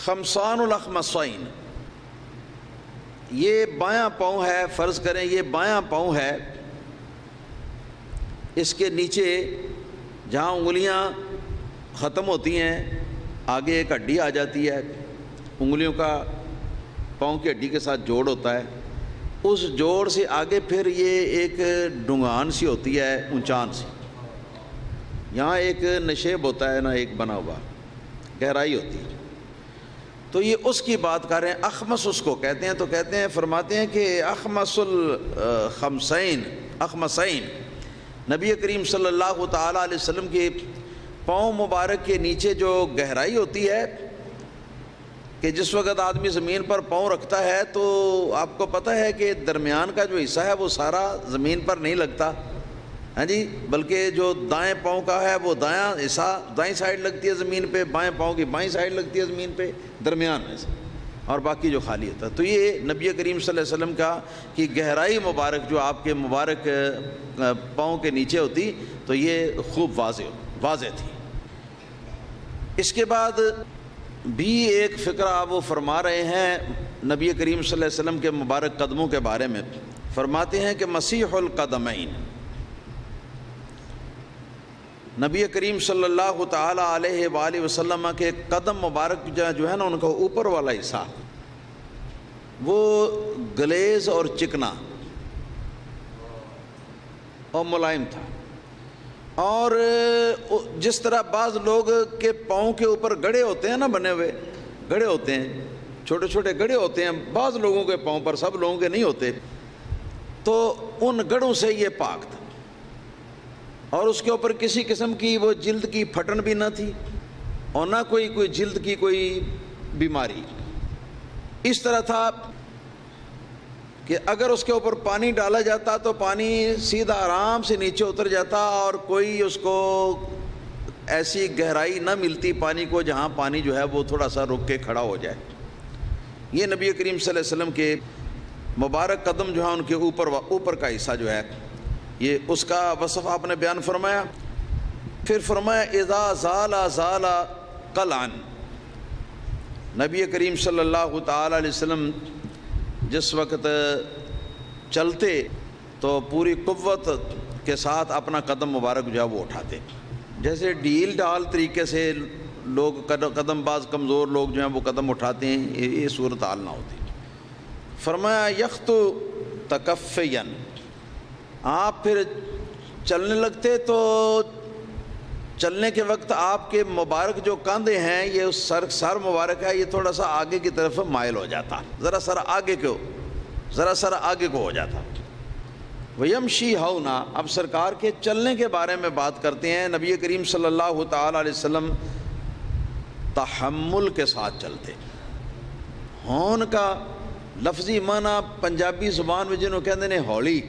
خمسان الاخمصین، یہ بایاں پاؤں ہے، فرض کریں یہ بایاں پاؤں ہے، اس کے نیچے جہاں انگلیاں ختم ہوتی ہیں آگے ایک ہڈی آ جاتی ہے، انگلیوں کا پاؤں کی ہڈی کے ساتھ جوڑ ہوتا ہے، اس جوڑ سے آگے پھر یہ ایک ڈنگان سی ہوتی ہے، اونچان سی، یہاں ایک نشیب ہوتا ہے نا، ایک بنا ہوا گہرائی ہوتی ہے، تو یہ اس کی بات کر رہے ہیں۔ اخمص اس کو کہتے ہیں، تو کہتے ہیں، فرماتے ہیں کہ اخمص الخمسین اخمصین، نبی کریم صلی اللہ تعالیٰ علیہ وسلم کے پاؤں مبارک کے نیچے جو گہرائی ہوتی ہے کہ جس وقت آدمی زمین پر پاؤں رکھتا ہے تو آپ کو پتہ ہے کہ درمیان کا جو حصہ ہے وہ سارا زمین پر نہیں لگتا، ہاں جی، بلکہ جو دائیں پاؤں کا ہے وہ دایاں حصہ دائیں سائڈ لگتی ہے زمین پہ، بائیں پاؤں کی بائیں سائڈ لگتی ہے زمین پہ درمیان میں سے، اور باقی جو خالی ہوتا ہے۔ تو یہ نبی کریم صلی اللہ علیہ وسلم کا کہ گہرائی مبارک جو آپ کے مبارک پاؤں کے نیچے ہوتی تو یہ خوب واضح تھی۔ اس کے بعد بھی ایک فقرہ وہ فرما رہے ہیں نبی کریم صلی اللہ علیہ وسلم کے مبارک قدموں کے بارے میں، فرماتے ہیں کہ مسیح القدمین، نبی کریم صلی اللہ تعالیٰ علیہ وآلہ وسلم کے قدم مبارک جو ہے نا، ان کا اوپر والا حصہ وہ گلیز اور چکنا اور ملائم تھا، اور جس طرح بعض لوگ کے پاؤں کے اوپر گڑھے ہوتے ہیں نا، بنے ہوئے گڑھے ہوتے ہیں، چھوٹے چھوٹے گڑھے ہوتے ہیں بعض لوگوں کے پاؤں پر، سب لوگوں کے نہیں ہوتے، تو ان گڑھوں سے یہ پاک تھا، اور اس کے اوپر کسی قسم کی وہ جلد کی پھٹن بھی نہ تھی، اور نہ کوئی جلد کی کوئی بیماری۔ اس طرح تھا کہ اگر اس کے اوپر پانی ڈالا جاتا تو پانی سیدھا آرام سے نیچے اتر جاتا، اور کوئی اس کو ایسی گہرائی نہ ملتی پانی کو جہاں پانی جو ہے وہ تھوڑا سا رک کے کھڑا ہو جائے۔ یہ نبی کریم صلی اللہ علیہ وسلم کے مبارک قدم جو ہے ان کے اوپر کا حصہ جو ہے، یہ اس کا وصف آپ نے بیان فرمایا۔ پھر فرمایا اذا زال قلعا، نبی کریم صلی اللہ تعالیٰ علیہ وسلم جس وقت چلتے تو پوری قوت کے ساتھ اپنا قدم مبارک جو ہے وہ اٹھاتے، جیسے ڈھیل ڈال طریقے سے لوگ قدم، بعض کمزور لوگ جو ہیں وہ قدم اٹھاتے ہیں، یہ صورتحال نہ ہوتی۔ فرمایا یخطو تکفیا، آپ پھر چلنے لگتے تو چلنے کے وقت آپ کے مبارک جو کاندھے ہیں، یہ سر مبارک ہے، یہ تھوڑا سا آگے کی طرف مائل ہو جاتا، ذرا سر آگے کو ہو جاتا۔ وَيَمْشِي هَوْنًا، اب سرکار کے چلنے کے بارے میں بات کرتے ہیں۔ نبی کریم صلی اللہ تعالیٰ علیہ وسلم تحمل کے ساتھ چلتے۔ ہون کا لفظی معنی پنجابی زبان میں جنہوں کہتے ہیں ہولی،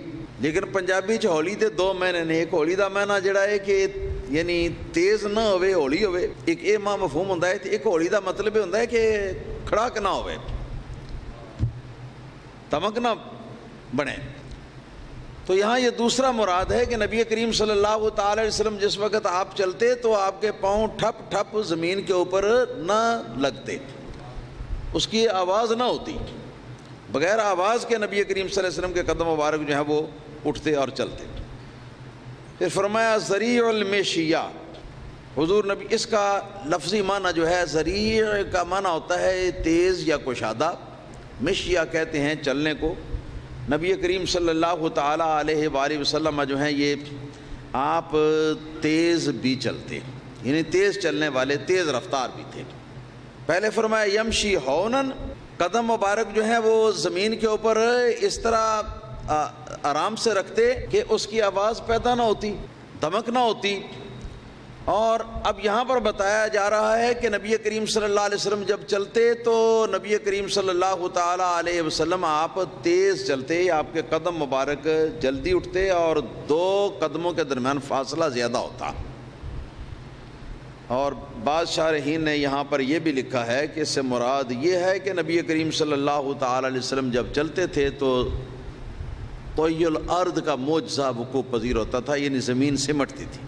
لیکن پنجابی چ ہولی دے دو معنی نے۔ ایک ہولی دا معنی جڑا ہے کہ یعنی تیز نہ ہوئے، ہولی ہوئے، ایک اے ماں مفہوم ہوتا ہے، ایک ہولی دا مطلب ہوتا ہے کہ کھڑاک نہ ہوئے، تمک نہ بنے۔ تو یہاں یہ دوسرا مراد ہے کہ نبی کریم صلی اللہ تعالی علیہ وسلم جس وقت آپ چلتے تو آپ کے پاؤں ٹھپ ٹھپ زمین کے اوپر نہ لگتے، اس کی آواز نہ ہوتی، بغیر آواز کے نبی کریم صلی اللہ علیہ وسلم کے قدم مبارک جو ہے وہ اٹھتے اور چلتے۔ پھر فرمایا ذریع المشیہ، حضور نبی، اس کا لفظی معنی جو ہے ذریع کا معنی ہوتا ہے تیز یا کشادہ، مشیہ کہتے ہیں چلنے کو۔ نبی کریم صلی اللہ تعالیٰ علیہ وآلہ وسلم جو ہیں یہ آپ تیز بھی چلتے، یعنی تیز چلنے والے، تیز رفتار بھی تھے۔ پہلے فرمایا یمشی ہونن، قدم مبارک جو ہیں وہ زمین کے اوپر اس طرح آرام سے رکھتے کہ اس کی آواز پیدا نہ ہوتی، دمک نہ ہوتی۔ اور اب یہاں پر بتایا جا رہا ہے کہ نبی کریم صلی اللہ علیہ وسلم جب چلتے تو نبی کریم صلی اللہ تعالیٰ علیہ وسلم آپ تیز چلتے، آپ کے قدم مبارک جلدی اٹھتے اور دو قدموں کے درمیان فاصلہ زیادہ ہوتا۔ اور بعض شارحین نے یہاں پر یہ بھی لکھا ہے کہ اس سے مراد یہ ہے کہ نبی کریم صلی اللہ تعالیٰ علیہ وسلم جب چلتے تھے تو طی الارض کا معجزہ وقوع پذیر ہوتا تھا، یعنی زمین سمٹتی تھی،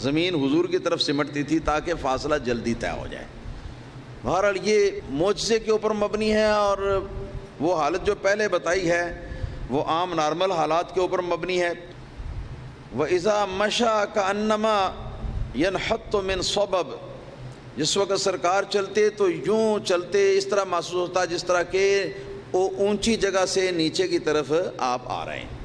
زمین حضور کی طرف سمٹتی تھی تاکہ فاصلہ جلدی طے ہو جائے۔ بہرحال یہ معجزے کے اوپر مبنی ہے، اور وہ حالت جو پہلے بتائی ہے وہ عام نارمل حالات کے اوپر مبنی ہے۔ وَإِذَا مَشَى كَأَنَّمَا يَنْحَطُّ مِنْ صَبَبٍ، جس وقت سرکار چلتے تو یوں چلتے، اس طرح محسوس ہوتا جس طرح کہ وہ اونچی جگہ سے نیچے کی طرف آپ آ رہے ہیں۔